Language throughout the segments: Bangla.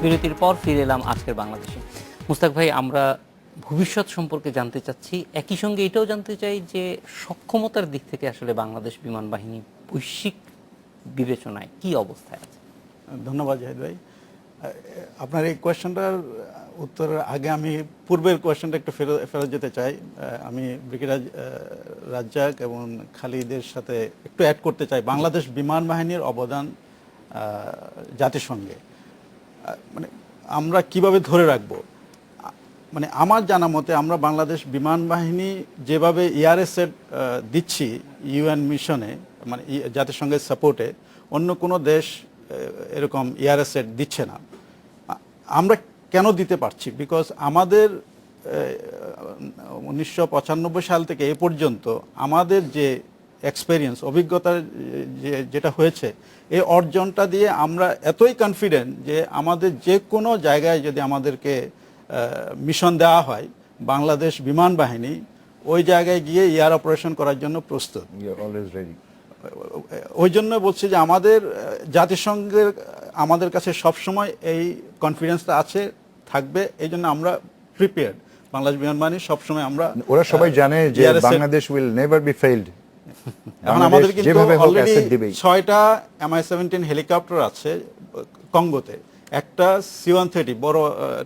বিরতির পর ফিরে এলাম আজকের বাংলাদেশে। মুস্তাক ভাই, আমরা ভবিষ্যৎ সম্পর্কে জানতে চাচ্ছি, একই সঙ্গে এটাও জানতে চাই যে সক্ষমতার দিক থেকে আসলে বাংলাদেশ বিমান বাহিনী বৈশ্বিক বিবেচনায় কি অবস্থায় আছে? ধন্যবাদ জাহিদ ভাই। আপনার এই কোয়েশ্চেনটার উত্তরের আগে আমি পূর্বের কোয়েশ্চেনটা একটু ফেরত যেতে চাই। আমি ব্রিগেডিয়ার রাজ্জাক এবং খালিদের সাথে একটু অ্যাড করতে চাই বাংলাদেশ বিমান বাহিনীর অবদান জাতিসংঘে। মানে আমরা কিভাবে ধরে রাখবো, মানে আমার জানা মতে আমরা বাংলাদেশ বিমান বাহিনী যেভাবে এআরএসের দিচ্ছি ইউএন মিশনে, মানে জাতিসংঘের সাপোর্টে, অন্য কোনো দেশ এরকম এআরএসের দিচ্ছে না। আমরা কেন দিতে পারছি? বিকজ আমাদের 1995 সাল থেকে এ পর্যন্ত আমাদের যে এক্সপেরিয়েন্স, অভিজ্ঞতা যেটা হয়েছে, এই অর্জনটা দিয়ে আমরা এতই কনফিডেন্ট যে আমাদের যে কোনো জায়গায় যদি আমাদেরকে মিশন দেওয়া হয়, বাংলাদেশ বিমান বাহিনী ওই জায়গায় গিয়ে এয়ার অপারেশন করার জন্য প্রস্তুত। Always ready. ওই জন্য বলছি যে আমাদের জাতিসংঘের আমাদের কাছে সবসময় এই কনফিডেন্সটা আছে, থাকবে। এই জন্য আমরা প্রিপেয়ার্ড। বাংলাদেশ বিমান বাহিনী সবসময় আমরা, ওরা সবাই জানে যে Bangladesh will never be failed. এখন আমাদের কিন্তু অলরেডি 6টা MI-17 হেলিকপ্টার আছে কঙ্গোতে, একটা C-130 বড়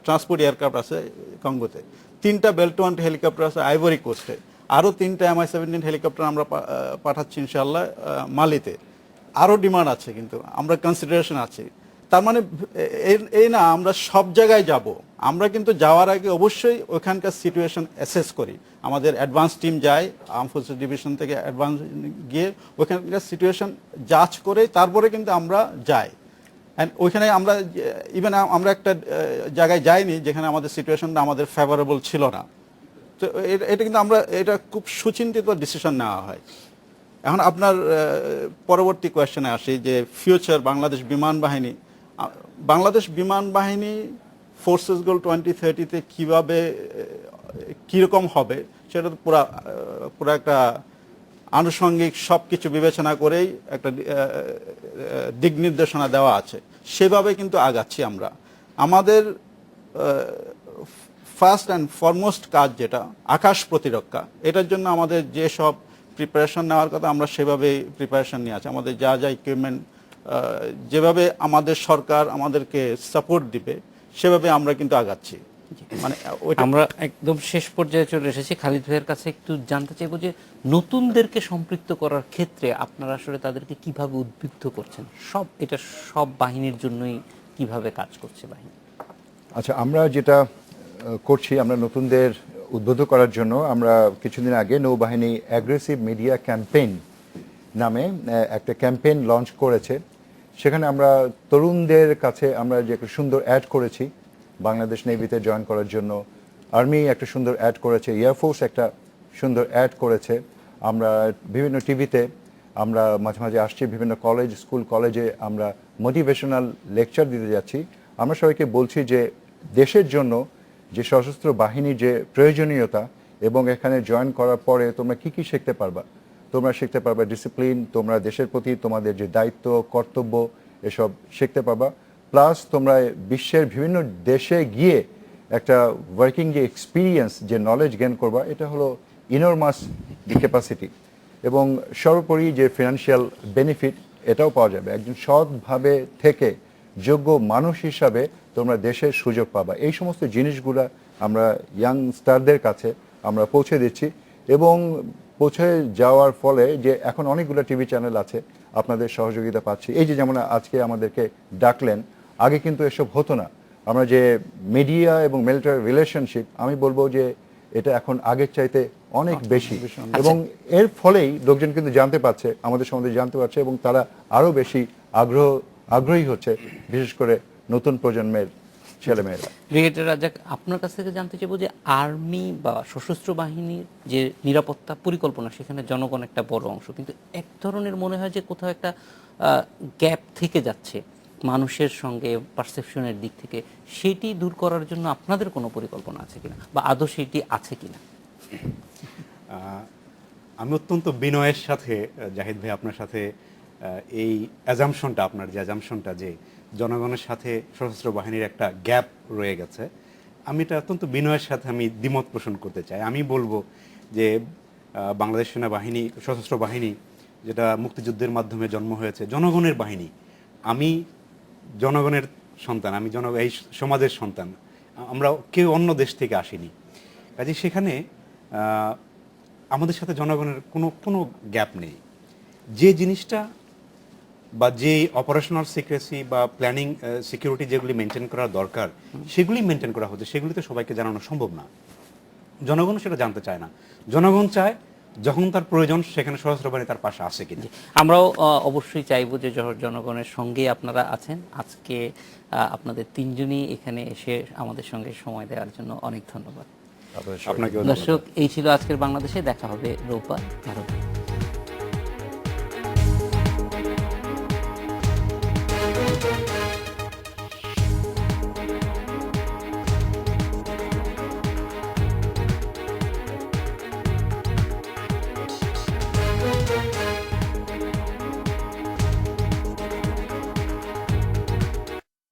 ট্রান্সপোর্ট এয়ারক্রাফট আছে কঙ্গোতে, 3টা বেল্ট-1 হেলিকপ্টার আছে আইভরি কোস্টে, আরও 3টা MI-17 হেলিকপ্টার আমরা পাঠাচ্ছি ইনশাআল্লাহ মালিতে। আরও ডিমান্ড আছে, কিন্তু আমরা কনসিডারেশন আছে। তার মানে এই না আমরা সব জায়গায় যাব, আমরা কিন্তু যাওয়ার আগে অবশ্যই ওখানকার সিচুয়েশন অ্যাসেস করি। আমাদের অ্যাডভান্স টিম যায় আর্ম ফোর্সেস ডিভিশন থেকে, অ্যাডভান্স গিয়ে ওখানকার সিচুয়েশন জাজ করে তারপরে কিন্তু আমরা যাই। অ্যান্ড ওইখানে আমরা ইভেন আমরা একটা জায়গায় যাইনি যেখানে আমাদের সিচুয়েশনটা আমাদের ফেভারেবল ছিল না। তো এটা কিন্তু আমরা এটা খুব সুচিন্তিত ডিসিশন নেওয়া হয়। এখন আপনার পরবর্তী কোয়েশ্চেনে আসি যে ফিউচার বাংলাদেশ বিমান বাহিনী, বাংলাদেশ বিমান বাহিনী ফোর্সেস গোল 2030-তে কীভাবে কীরকম হবে সেটা তো পুরো একটা আনুষঙ্গিক সব কিছু বিবেচনা করেই একটা দিক নির্দেশনা দেওয়া আছে, সেভাবে কিন্তু আগাচ্ছি আমরা। আমাদের ফার্স্ট অ্যান্ড ফরমোস্ট কাজ যেটা আকাশ প্রতিরক্ষা, এটার জন্য আমাদের যে সব প্রিপারেশন নেওয়ার কথা আমরা সেভাবেই প্রিপারেশন নিয়ে আছি। আমাদের যা যা ইকুইপমেন্ট, যেভাবে আমাদের সরকার আমাদেরকে সাপোর্ট দিবে সেভাবে আমরা কিন্তু আগাচ্ছি। মানে আমরা একদম শেষ পর্যায়ে চলে এসেছি। খালিদ ভাইয়ের কাছে একটু জানতে চাইবো যে নতুনদেরকে সম্পৃক্ত করার ক্ষেত্রে আপনারা আসলে তাদেরকে কিভাবে উদ্বুদ্ধ করছেন? এটা সব বাহিনীর জন্যই কিভাবে কাজ করছে বাহিনী? আচ্ছা, আমরা যেটা করছি, আমরা নতুনদের উদ্বুদ্ধ করার জন্য আমরা কিছুদিন আগে নৌবাহিনী অ্যাগ্রেসিভ মিডিয়া ক্যাম্পেইন নামে একটা ক্যাম্পেইন লঞ্চ করেছে। সেখানে আমরা তরুণদের কাছে আমরা যে একটা সুন্দর অ্যাড করেছি বাংলাদেশ নেভিতে জয়েন করার জন্য, আর্মি একটা সুন্দর অ্যাড করেছে, এয়ারফোর্স একটা সুন্দর অ্যাড করেছে। আমরা বিভিন্ন টিভিতে আমরা মাঝে মাঝে আসছি, বিভিন্ন কলেজ, স্কুল, কলেজে আমরা মোটিভেশনাল লেকচার দিতে যাচ্ছি। আমরা সবাইকে বলছি যে দেশের জন্য যে সশস্ত্র বাহিনীর যে প্রয়োজনীয়তা এবং এখানে জয়েন করার পরে তোমরা কি কি শিখতে পারবা। তোমরা শিখতে পারবা ডিসিপ্লিন, তোমরা দেশের প্রতি তোমাদের যে দায়িত্ব, কর্তব্য, এসব শিখতে পারবা। প্লাস তোমরা বিশ্বের বিভিন্ন দেশে গিয়ে একটা ওয়ার্কিং যে এক্সপিরিয়েন্স, যে নলেজ গেইন করবা, এটা হলো ইনরমাস ক্যাপাসিটি। এবং সর্বোপরি যে ফিনান্সিয়াল বেনিফিট, এটাও পাওয়া যাবে। একজন সৎভাবে থেকে যোগ্য মানুষ হিসাবে তোমরা দেশের সুযোগ পাবা। এই সমস্ত জিনিসগুলো আমরা ইয়াংস্টারদের কাছে আমরা পৌঁছে দিচ্ছি। এবং পৌঁছে যাওয়ার ফলে যে এখন অনেকগুলো টিভি চ্যানেল আছে, আপনাদের সহযোগিতা পাচ্ছি। এই যে যেমন আজকে আমাদেরকে ডাকলেন, আগে কিন্তু এসব হতো না। আমরা যে মিডিয়া এবং মিলিটারি রিলেশনশিপ, আমি বলবো যে এটা এখন আগের চাইতে অনেক বেশি। এবং এর ফলেই লোকজন কিন্তু জানতে পারছে, আমাদের সম্বন্ধে জানতে পারছে, এবং তারা আরও বেশি আগ্রহী হচ্ছে, বিশেষ করে নতুন প্রজন্মের ছেলেমেয়েরা। ব্রিগেডিয়ার রাজ্জাক, আপনার কাছ থেকে জানতে চাইবো যে আর্মি বা সশস্ত্র বাহিনীর যে নিরাপত্তা পরিকল্পনা, সেখানে জনগণ একটা বড় অংশ, কিন্তু এক ধরনের মনে হয় যে কোথাও একটা গ্যাপ থেকে যাচ্ছে মানুষের সঙ্গে পারসেপশনের দিক থেকে। সেটি দূর করার জন্য আপনাদের কোনো পরিকল্পনা আছে কিনা, বা আদৌ সেটি আছে কিনা? আমি অত্যন্ত বিনয়ের সাথে জাহিদ ভাই আপনার সাথে এই অ্যাজামশনটা, আপনার যে অ্যাজামশনটা যে জনগণের সাথে সশস্ত্র বাহিনীর একটা গ্যাপ রয়ে গেছে, আমি এটা অত্যন্ত বিনয়ের সাথে আমি দ্বিমত পোষণ করতে চাই। আমি বলবো যে বাংলাদেশ সেনাবাহিনী, সশস্ত্র বাহিনী যেটা মুক্তিযুদ্ধের মাধ্যমে জন্ম হয়েছে, জনগণের বাহিনী। আমি জনগণের সন্তান, আমি এই সমাজের সন্তান, আমরা কেউ অন্য দেশ থেকে আসিনি। কাজে সেখানে আমাদের সাথে জনগণের কোনো গ্যাপ নেই। যে জিনিসটা বা যে অপারেশনাল সিক্রেসি বা প্ল্যানিং সিকিউরিটি যেগুলি মেনটেন করা দরকার, সেগুলি মেনটেন করা হচ্ছে, সেগুলি তো সবাইকে জানানো সম্ভব না। জনগণ সেটা জানতে চায় না। জনগণ চায় যখন তার প্রয়োজন সেখানে সশস্ত্র বাহিনী তার পাশে আসে কিনা। আমরাও অবশ্যই চাইবো যে জনগণের সঙ্গেই আপনারা আছেন। আজকে আপনাদের তিনজনই এখানে এসে আমাদের সঙ্গে সময় দেওয়ার জন্য অনেক ধন্যবাদ। আপনাকে দর্শক, এই ছিল আজকের বাংলাদেশে। দেখা হবে রোববার। ভালো থাকবেন।